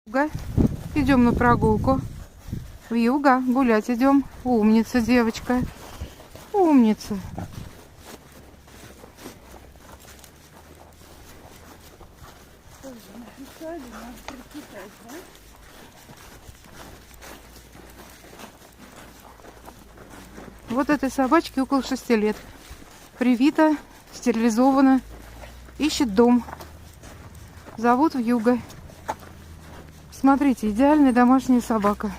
Вьюга. Идем на прогулку. Вьюга, гулять идем. Умница, девочка. Умница. Вот этой собачке около 6 лет. Привита, стерилизована. Ищет дом. Зовут Вьюга. Смотрите, идеальная домашняя собака.